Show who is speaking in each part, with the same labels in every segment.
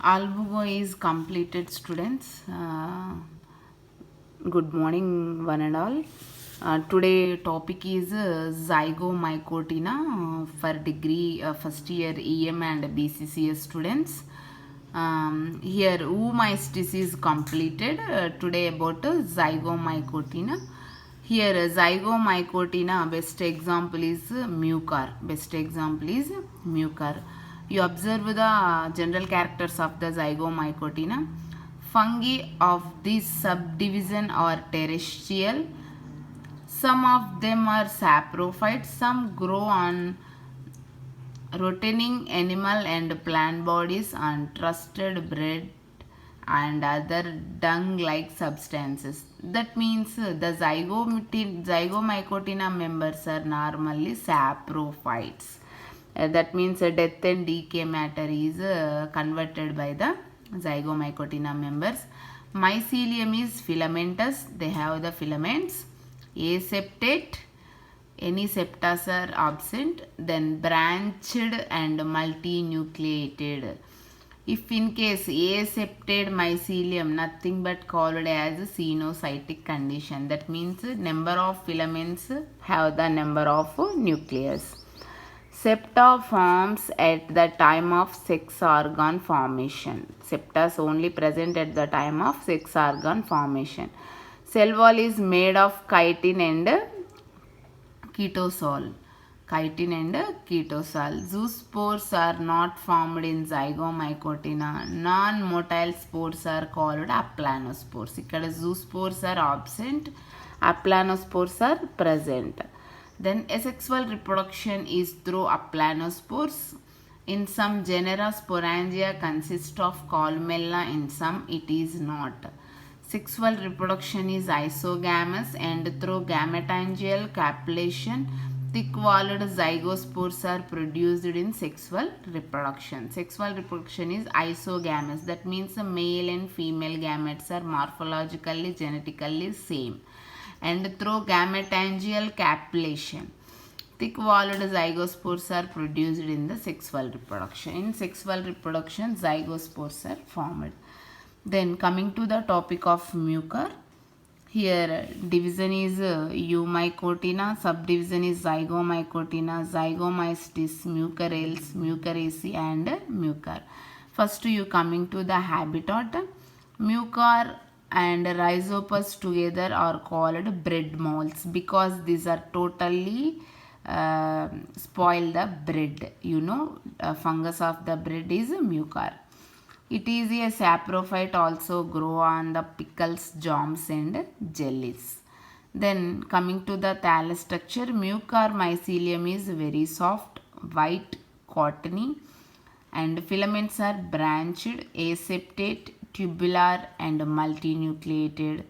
Speaker 1: Albugo is completed, students. Good morning, one and all. Today topic is zygomycotina for degree first year EM and BCCS students. Here oomycetes is completed. Today about zygomycotina. Here zygomycotina best example is mucor. Best example is mucor. You observe the general characters of the zygomycotina. Fungi of this subdivision are terrestrial. Some of them are saprophytes. Some grow on rotating animal and plant bodies on trusted bread and other dung-like substances. That means the zygomycotina members are normally saprophytes. That means death and decay matter is converted by the zygomycotina members. Mycelium is filamentous. They have the filaments. Aseptate. Any septas are absent. Then branched and multinucleated. If in case aseptate mycelium, nothing but called as cenocytic condition. That means number of filaments have the number of nucleus. Septa forms at the time of sex organ formation. Septas only present at the time of sex organ formation. Cell wall is made of chitin and ketosol. Chitin and ketosol. Zoospores are not formed in zygomycotina. Non-motile spores are called aplanospores. Ikkada zoospores are absent. Aplanospores are present. Then asexual reproduction is through aplanospores. In some genera, sporangia consists of columella. In some, it is not. Sexual reproduction is isogamous and through gametangial copulation, thick-walled zygospores are produced in sexual reproduction. Sexual reproduction is isogamous. That means the male and female gametes are morphologically, genetically same. And through gametangial copulation, thick-walled zygospores are produced in the sexual reproduction. In sexual reproduction, zygospores are formed. Then coming to the topic of mucor. Here division is eumycotina, subdivision is zygomycotina, zygomycetes, mucorales, mucoraceae and mucor. First you coming to the habitat. Mucor and rhizopus together are called bread molds because these are totally spoil the bread. Fungus of the bread is mucor. It is a saprophyte, also grow on the pickles, jams and jellies. Then coming to the thallus structure, mucor mycelium is very soft, white, cottony and filaments are branched, aseptate, tubular and multinucleated,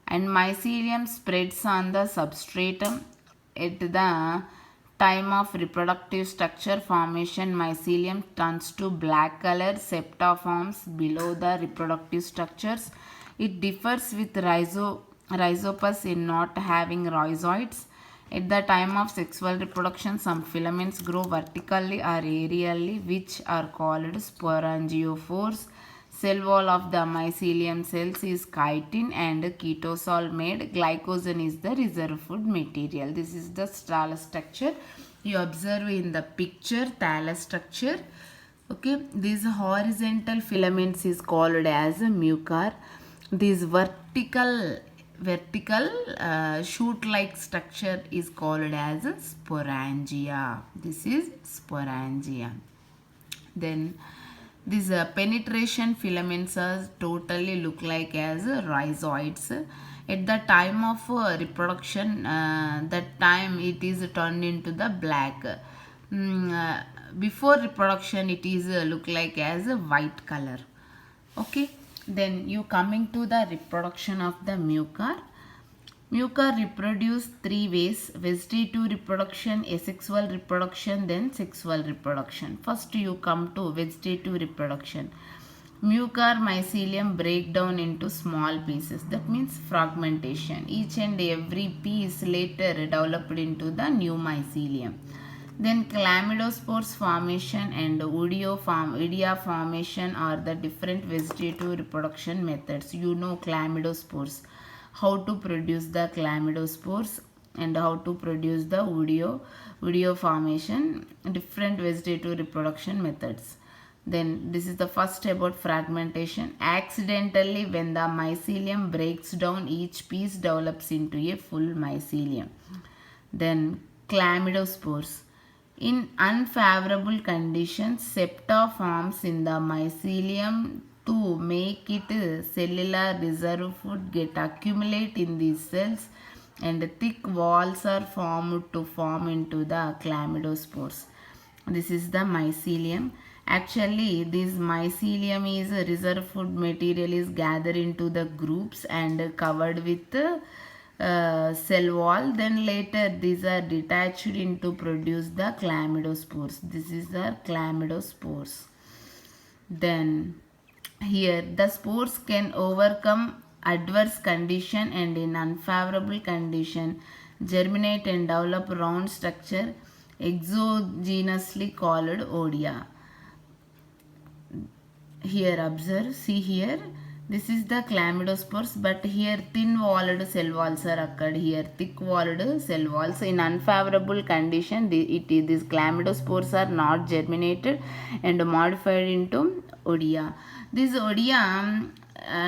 Speaker 1: and mycelium spreads on the substratum. At the time of reproductive structure formation, mycelium turns to black color. Septa forms below the reproductive structures. It differs with rhizopus in not having rhizoids. At the time of sexual reproduction, some filaments grow vertically or aerially, which are called sporangiophores. Cell wall of the mycelium cells is chitin and ketosol made. Glycogen is the reserve food material. This is the thallus structure. You observe in the picture thallus structure. Okay, these horizontal filaments is called as mucor. This vertical shoot-like structure is called as sporangia. This is sporangia. Then these penetration filaments are totally look like as rhizoids. At the time of reproduction, that time it is turned into the black. Before reproduction, it is look like as a white color. Okay. Then you coming to the reproduction of the mucor. Mucor reproduce three ways: vegetative reproduction, asexual reproduction, then sexual reproduction. First you come to vegetative reproduction. Mucor mycelium break down into small pieces. That means fragmentation. Each and every piece later developed into the new mycelium. Then chlamydospores formation and idia formation are the different vegetative reproduction methods. You know chlamydospores, how to produce the chlamydospores and how to produce the video formation, different vegetative reproduction methods. Then this is the first about fragmentation. Accidentally, when the mycelium breaks down, each piece develops into a full mycelium. Then chlamydospores. In unfavorable conditions, septa forms in the mycelium to make it cellular reserve food get accumulate in these cells, and thick walls are formed to form into the chlamydospores. This is the mycelium. Actually, this mycelium is a reserve food material is gathered into the groups and covered with cell wall. Then later these are detached into produce the chlamydospores. This is the chlamydospores. Then here the spores can overcome adverse condition and in unfavorable condition germinate and develop round structure exogenously called odia. Here observe, see here, this is the chlamydospores, but here thin walled cell walls are occurred, here thick walled cell walls. In unfavorable condition these chlamydospores are not germinated and modified into odia. This odia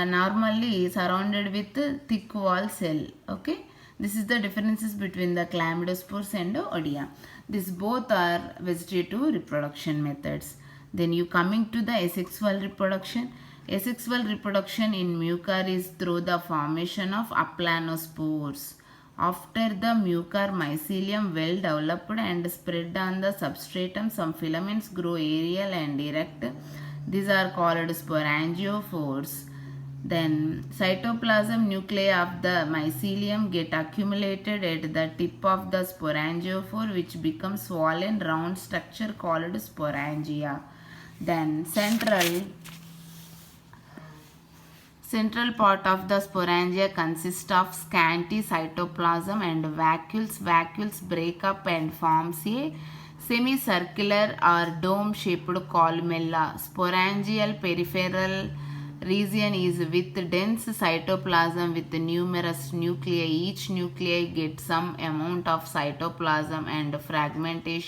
Speaker 1: normally surrounded with thick wall cell. Okay, this is the differences between the chlamydospores and odia. These both are vegetative reproduction methods. Then you coming to the asexual reproduction. Asexual reproduction in mucor is through the formation of aplanospores. After the mucor mycelium well developed and spread on the substratum, some filaments grow aerial and erect. These are called sporangiophores. Then cytoplasm nuclei of the mycelium get accumulated at the tip of the sporangiophore, which becomes swollen round structure called sporangia. Then central part of the sporangia consists of scanty cytoplasm and vacuoles. Vacuoles break up and forms a semicircular or dome-shaped columella. Sporangial peripheral region is with dense cytoplasm with numerous nuclei. Each nuclei gets some amount of cytoplasm and fragmented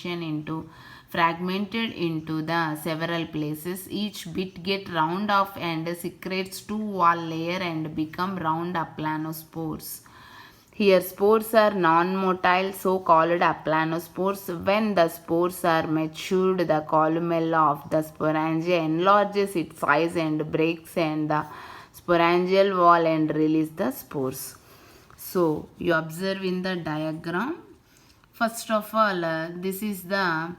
Speaker 1: into the several places. Each bit get round off and secretes two wall layer and become round aplanospores. Here spores are non-motile, so called aplanospores. When the spores are matured, the columella of the sporangia enlarges its size and breaks and the sporangial wall and release the spores. So you observe in the diagram. First of all, this is the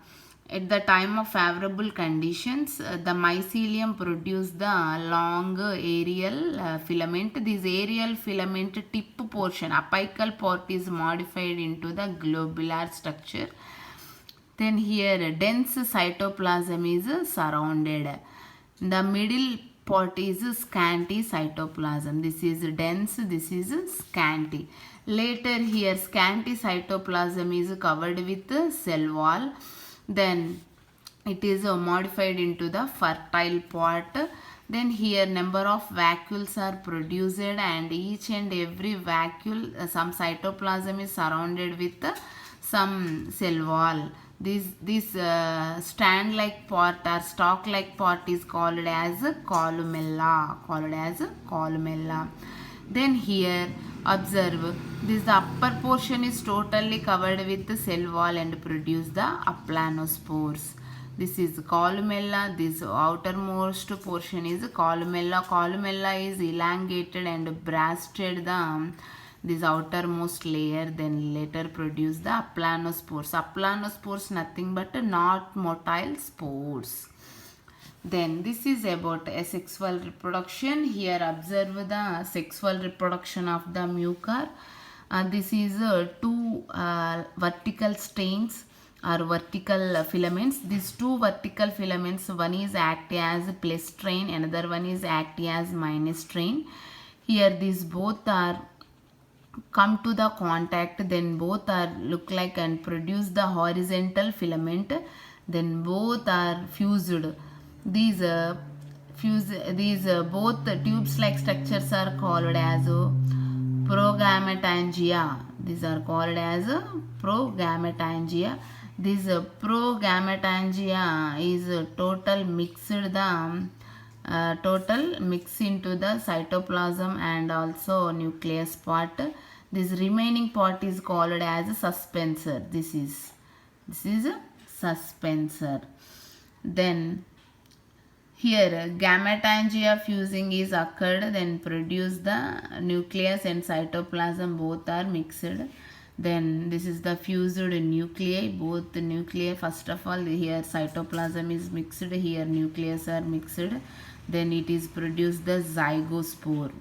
Speaker 1: at the time of favorable conditions, the mycelium produce the long aerial filament. This aerial filament tip portion, apical part, is modified into the globular structure. Then here dense cytoplasm is surrounded. The middle part is scanty cytoplasm. This is dense, this is scanty. Later here scanty cytoplasm is covered with cell wall. Then it is modified into the fertile part. Then here number of vacuoles are produced and each and every vacuole some cytoplasm is surrounded with some cell wall. This stand like part or stalk like part is called as columella. Then here observe, this the upper portion is totally covered with the cell wall and produce the aplanospores. This is columella. This outermost portion is columella. Columella is elongated and bracted this outermost layer, then later produce the aplanospores. Aplanospores nothing but not motile spores. Then this is about asexual reproduction. Here observe the sexual reproduction of the mucor. This is two vertical strains or vertical filaments. These two vertical filaments, one is act as plus strain, another one is act as minus strain. Here these both are come to the contact, then both are look like and produce the horizontal filament, then both are fused. These both tubes like structures are called as progametangia. These are called as progametangia. This progametangia is total mix into the cytoplasm and also nucleus part. This remaining part is called as a suspensor. This is a suspensor. Then here gametangia fusing is occurred, then produce the nucleus and cytoplasm, both are mixed. Then this is the fused nuclei, both the nuclei, first of all here cytoplasm is mixed, here nucleus are mixed, then it is produced the zygospore.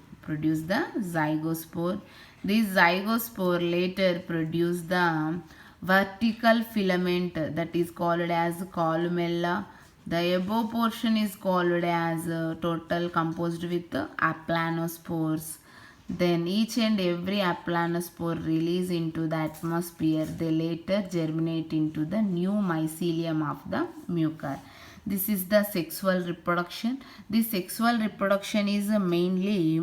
Speaker 1: This zygospore later produce the vertical filament that is called as columella. The above portion is called as total composed with aplanospores. Then each and every aplanospore release into the atmosphere. They later germinate into the new mycelium of the mucor. This is the sexual reproduction. This sexual reproduction is mainly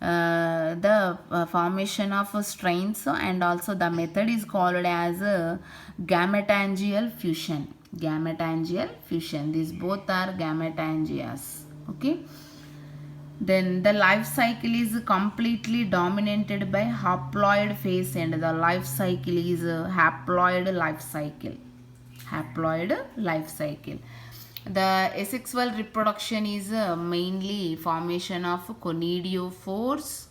Speaker 1: the formation of strains, and also the method is called as gametangial fusion. These both are gametangias. Okay. Then the life cycle is completely dominated by haploid phase, and the life cycle is haploid life cycle. The asexual reproduction is mainly formation of conidiophores.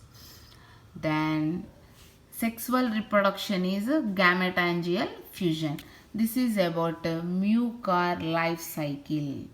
Speaker 1: Then sexual reproduction is gametangial fusion. This is about mucor life cycle.